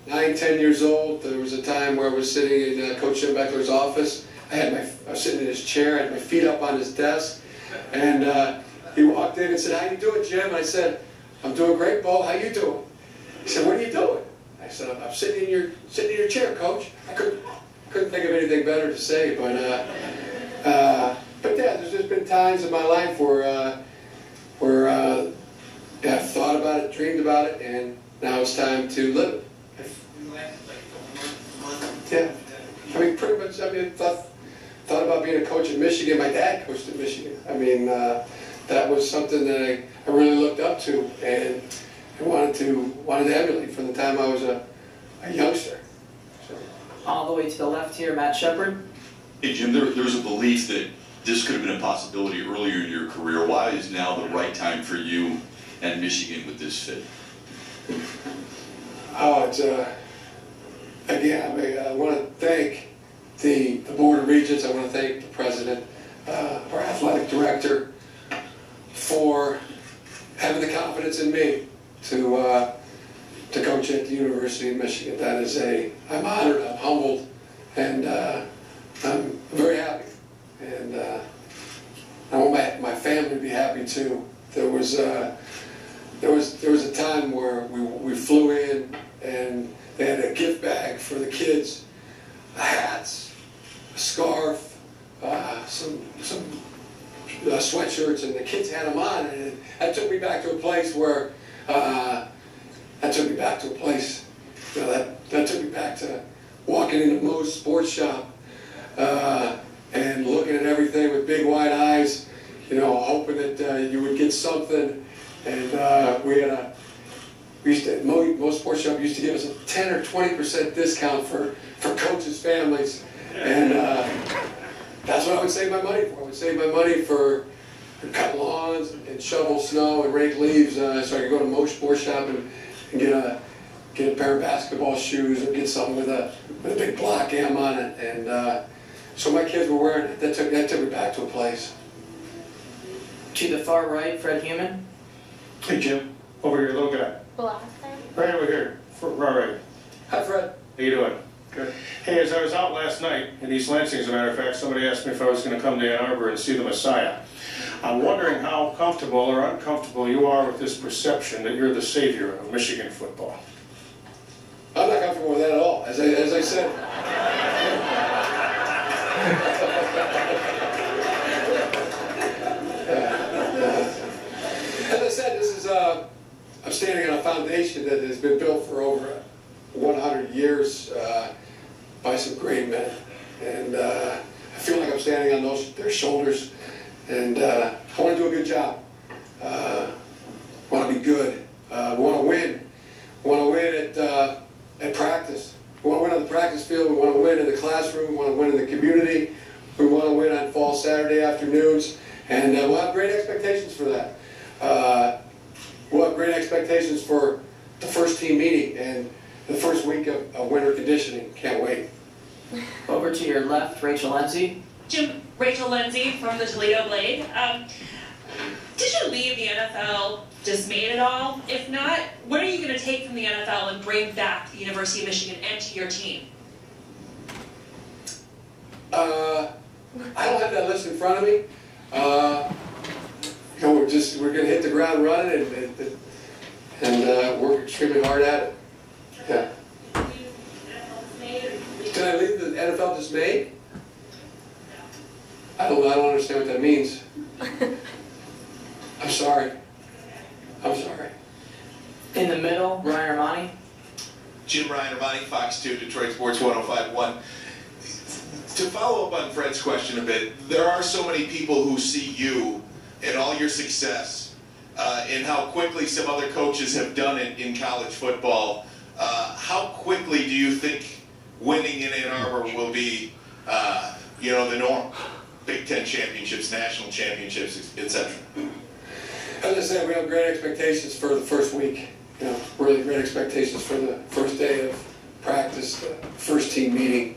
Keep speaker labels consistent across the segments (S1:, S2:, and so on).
S1: 9, 10 years old, there was a time where I was sitting in Coach Jim Beckler's office. I was sitting in his chair, I had my feet up on his desk, and he walked in and said, "How you doing, Jim?" I said, "I'm doing great, Bo. How you doing?" He said, "What are you doing?" I said, "I'm sitting in your chair, Coach." I couldn't think of anything better to say, but yeah, there's just been times in my life where I've thought about it, dreamed about it, and now it's time to live it. Yeah, I mean, pretty much. I mean, thought about being a coach at Michigan. My dad coached at Michigan. I mean, that was something that I really looked up to and wanted to emulate from the time I was a youngster. So.
S2: All the way to the left here, Matt Shepard.
S3: Hey Jim, there was a belief that this could have been a possibility earlier in your career. Why is now the right time for you and Michigan with this fit?
S1: Oh, it's again, I want to thank the Board of Regents. I want to thank the President, our athletic director, for having the confidence in me to coach at the University of Michigan. That is I'm honored, I'm humbled, and I'm very happy. And I want my family to be happy too. There was a time where we flew in and they had a gift bag for the kids, hats, a scarf, some sweatshirts, and the kids had them on, and that took me back to a place where that took me back to walking into Moe's sports shop and looking at everything with big wide eyes, hoping that you would get something. And Moe's sports shop used to give us a 10 or 20% discount for coaches' families, and that's what I would save my money for. I would save my money for cut lawns and shovel snow and rake leaves, so I could go to Moe's sports shop and get a pair of basketball shoes or get something with a big block M on it. And so my kids were wearing it. That took me back to a place.
S2: To the far right, Fred Human.
S4: Hey Jim, over here, little guy. Right over here, right.
S1: Hi Fred.
S4: How you doing?
S1: Good.
S4: Hey, as I was out last night in East Lansing, as a matter of fact, somebody asked me if I was going to come to Ann Arbor and see the Messiah. I'm wondering how comfortable or uncomfortable you are with this perception that you're the savior of Michigan football.
S1: I'm not comfortable with that at all. As I said. As I said, this is I'm standing on a foundation that has been built for over 100 years by some great men, and I feel like I'm standing on their shoulders, and I want to do a good job. Want to be good. Want to win. Want to win at practice. We want to win on the practice field. We want to win in the classroom. We want to win in the community. We want to win on fall Saturday afternoons, and we'll have great expectations for that. We'll have great expectations for the first team meeting and the first week of winter conditioning. Can't wait.
S2: Over to your left, Rachel Lindsay.
S5: Jim, Rachel Lindsay from the Toledo Blade. Did you leave the NFL dismayed at all? If not, what are you going to take from the NFL and bring back to the University of Michigan and to your team?
S1: I don't have that list in front of me. We're going to hit the ground running and work extremely hard at it. Yeah. Can I leave the NFL dismayed? I don't understand what that means. I'm sorry. I'm sorry.
S2: In the middle, Ryan Armani.
S6: Jim Armani, Fox 2, Detroit Sports 105.1. To follow up on Fred's question a bit, there are so many people who see you and all your success and how quickly some other coaches have done it in college football. How quickly do you think winning in Ann Arbor will be, the norm? Big Ten championships, national championships, etc.
S1: As I said, we have great expectations for the first week. Really great expectations for the first day of practice, the first team meeting,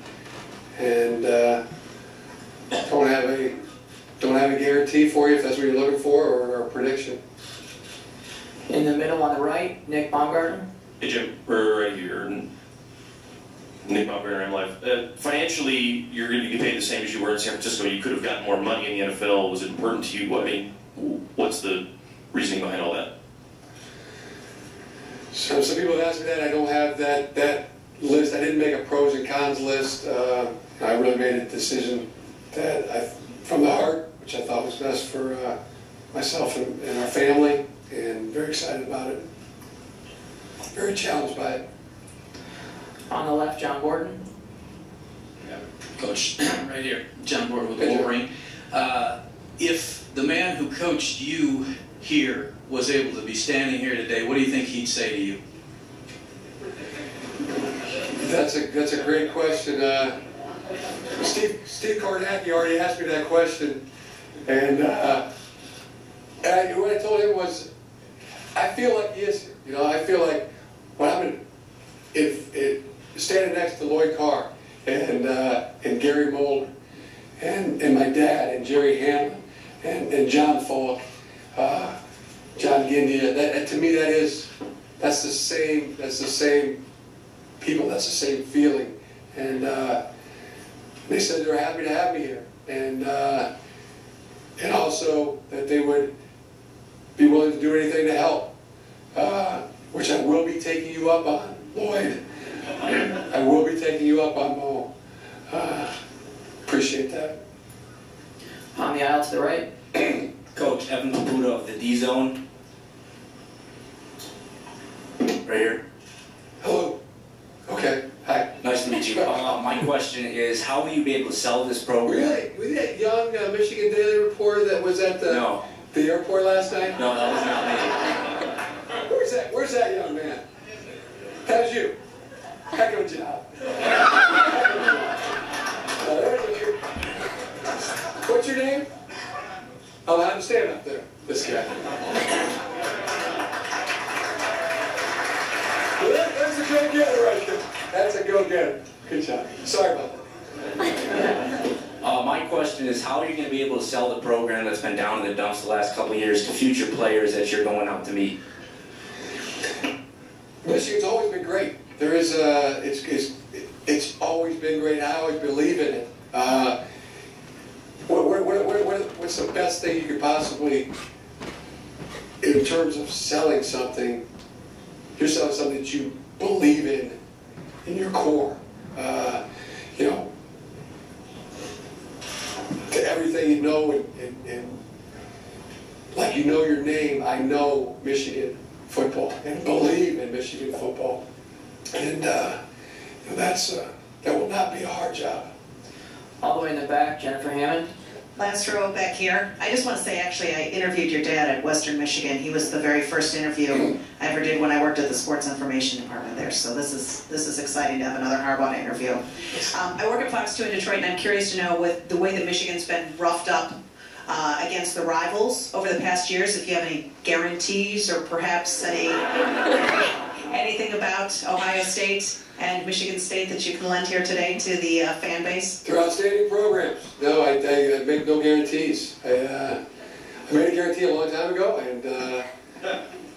S1: and don't have a guarantee for you if that's what you're looking for, or a prediction.
S2: In the middle on the right, Nick Baumgartner.
S7: Hey Jim, we're right here, and Nick Montgomery, I'm live. Financially, you're going to be paid the same as you were in San Francisco. You could have gotten more money in the NFL. Was it important to you? I mean, what's the reasoning behind all that?
S1: So some people have asked me that. I don't have that list. I didn't make a pros and cons list. I really made a decision that from the heart, which I thought was best for myself and our family, and very excited about it. Very challenged by it.
S2: On the left, John Gordon.
S8: Yeah. Coach, right here, John Gordon with the Wolverine. If the man who coached you here was able to be standing here today, what do you think he'd say to you?
S1: That's a great question. Steve Kornacki already asked me that question, and what I told him was, I feel like he is here. You know, I feel like when I'm standing next to Lloyd Carr and Gary Mulder and my dad and Jerry Hanlon and John Falk, John Gindia. That to me, that's the same people. That's the same feeling. And they said they were happy to have me here, and also that they would be willing to do anything to help, which I will be taking you up on, Lloyd. I will be taking you up on, Mo. Appreciate that.
S2: On the aisle to the right.
S9: Coach Evan Caputo of the D-Zone. Right here.
S1: Hello. Okay. Hi.
S9: Nice to meet you. My question is, how will you be able to sell this program?
S1: Really? Was that young Michigan Daily reporter that was at the airport last night?
S9: No, that was not me.
S1: Where's that? Where's that young man? That was you. Heck of a job. What's your name? I'll have him stand up there. This guy. That's a go-getter right there. That's a go-getter. Good job. Sorry about that.
S9: My question is, how are you going to be able to sell the program that's been down in the dumps the last couple of years to future players that you're going out to meet?
S1: Michigan's always been great. There is it's always been great. I always believe in it. What's the best thing you could possibly, in terms of selling something? You're selling something that you believe in your core. You know, to everything you know, and like you know your name. I know Michigan football and believe in Michigan football, and that will not be a hard job.
S2: All the way in the back, Jennifer Hammond.
S10: Last row back here. I just want to say, actually, I interviewed your dad at Western Michigan. He was the very first interview I ever did when I worked at the Sports Information Department there. So this is exciting to have another Harbaugh interview. I work at Fox 2 in Detroit, and I'm curious to know, with the way that Michigan's been roughed up against the rivals over the past years, if you have any guarantees or perhaps anything about Ohio State and Michigan State that you can lend here today to the fan base?
S1: They're outstanding programs. No, I make no guarantees. I made a guarantee a long time ago, and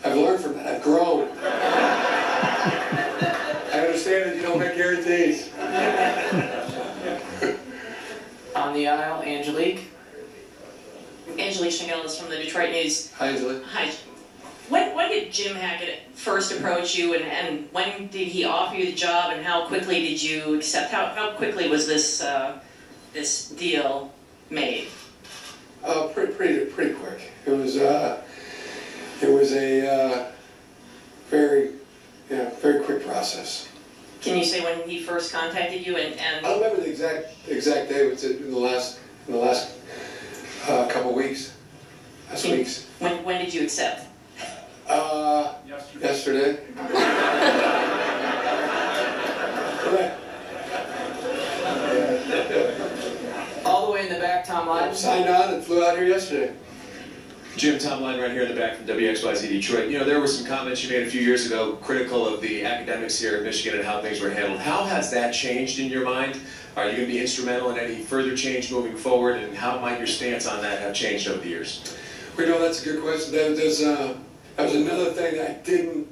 S1: I've learned from that. I've grown. I understand that you don't make guarantees.
S2: On the aisle, Angelique.
S5: Angelique Shingelis from the Detroit News.
S1: Hi, Angelique.
S5: Hi. When did Jim Hackett first approach you, and when did he offer you the job, and how quickly did you accept? How quickly was this this deal made?
S1: Pretty quick. It was a very quick process.
S5: Can you say when he first contacted you? And
S1: I don't remember the exact day. It was in the last couple weeks. Weeks.
S5: When did you accept?
S1: Yesterday.
S2: All the way in the back, Tom Lyden.
S1: Signed on and flew out here yesterday.
S11: Jim, Tom Lyden right here in the back from WXYZ Detroit. You know, there were some comments you made a few years ago critical of the academics here at Michigan and how things were handled. How has that changed in your mind? Are you going to be instrumental in any further change moving forward, and how might your stance on that have changed over the years?
S1: Well, you know, that's a good question. That was another thing that I didn't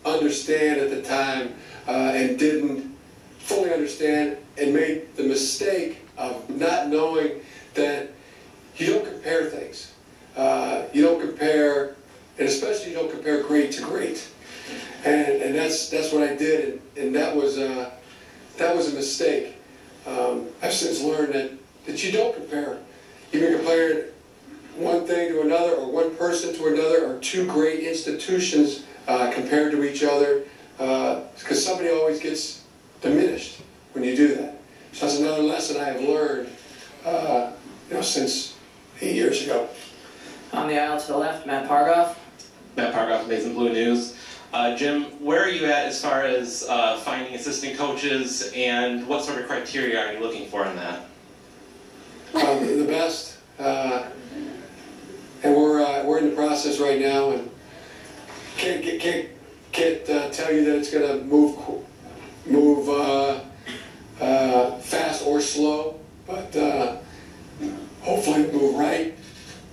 S1: understand at the time and didn't fully understand and made the mistake of not knowing that you don't compare things. You don't compare, and especially you don't compare great to great. And that's what I did, and that was a mistake. I've since learned that you don't compare. You can compare one thing to another, or one person to another, or two great institutions compared to each other, because somebody always gets diminished when you do that. So that's another lesson I have learned, since 8 years ago.
S2: On the aisle to the left, Matt Pargoff.
S12: Matt Pargoff, Amazing Blue News. Jim, where are you at as far as finding assistant coaches, and what sort of criteria are you looking for in that?
S1: The best, and we're in the process right now, and can't tell you that it's going to move fast or slow, but hopefully move right,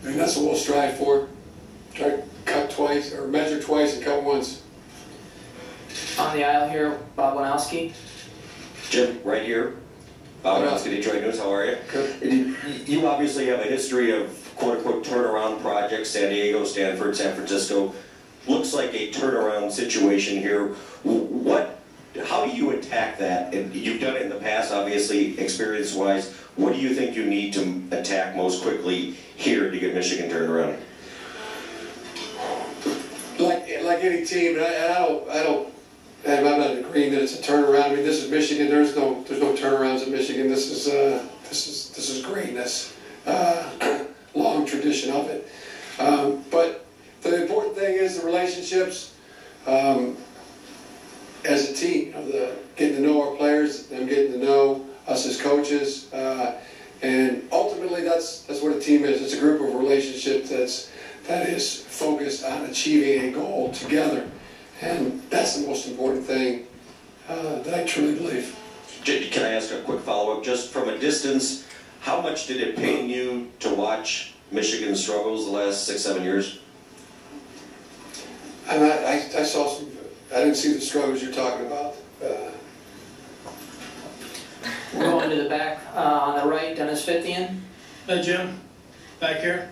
S1: and that's what we'll strive for. Try to cut twice, or measure twice and cut once.
S2: On the aisle here, Bob Wanowski.
S13: Jim, right here. Bob Wanowski, Detroit News, how are you?
S1: Good.
S13: You obviously have a history of quote-unquote turnaround projects, San Diego, Stanford, San Francisco. Looks like a turnaround situation here. How do you attack that? And you've done it in the past, obviously, experience-wise. What do you think you need to attack most quickly here to get Michigan turned around?
S1: Like any team, and I'm not agreeing that it's a turnaround. I mean, this is Michigan. There's no turnarounds in Michigan. This is greatness. Long tradition of it. But the important thing is the relationships as a team. Getting to know our players, them getting to know us as coaches, and ultimately that's what a team is. It's a group of relationships that is focused on achieving a goal together. And that's the most important thing that I truly believe.
S13: Can I ask a quick follow-up? Just from a distance, how much did it pain you to watch Michigan's struggles the last 6-7 years?
S1: And I saw some. I didn't see the struggles you're talking about.
S2: We're going to the back on the right, Dennis Fithian.
S14: Jim, back here.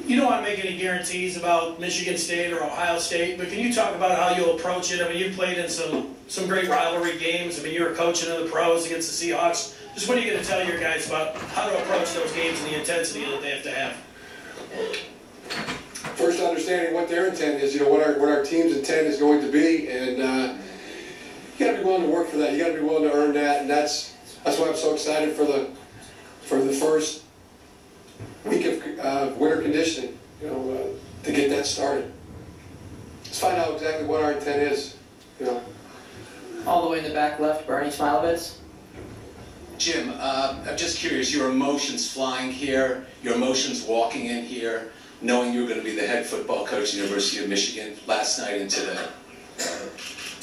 S14: You don't want to make any guarantees about Michigan State or Ohio State, but can you talk about how you'll approach it? I mean, you've played in some great rivalry games. I mean, you were coaching in the pros against the Seahawks. Just what are you going to tell your guys about how to approach those games and the intensity that they have to have?
S1: First, understanding what their intent is. What our team's intent is going to be, and you got to be willing to work for that. You got to be willing to earn that, and that's why I'm so excited for the first week of winter conditioning, to get that started. Let's find out exactly what our intent is,
S2: All the way in the back left, Bernie Smilovitz.
S15: Jim, I'm just curious, your emotions flying here, your emotions walking in here, knowing you were going to be the head football coach at the University of Michigan last night and today.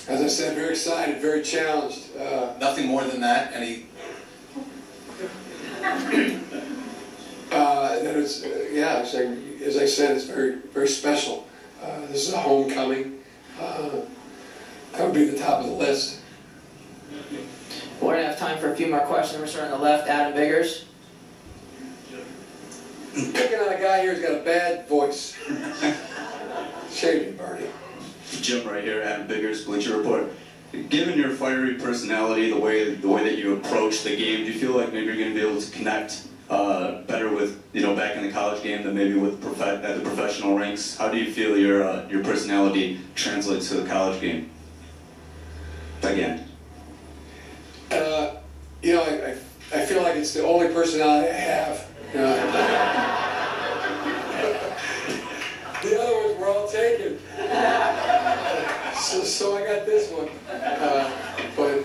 S1: As I said, very excited, very challenged.
S15: Nothing more than that? Any...
S1: As I said, it's very, very special. This is a homecoming. That would be the top of the list.
S2: We're going to have time for a few more questions. We're starting on the left, Adam Biggers.
S1: Picking on a guy here who's got a bad voice. Shame you, Bernie.
S16: Jim right here, Adam Biggers, Bleacher Report. Given your fiery personality, the way that you approach the game, do you feel like maybe you're going to be able to connect better with, back in the college game than maybe with at the professional ranks? How do you feel your personality translates to the college game? Again.
S1: I feel like it's the only personality I have. The other ones were all taken. So I got this one. But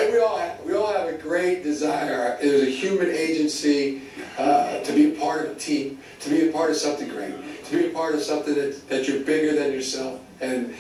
S1: we all have a great desire. There's a human agency to be a part of a team, to be a part of something great, to be a part of something that you're bigger than yourself. And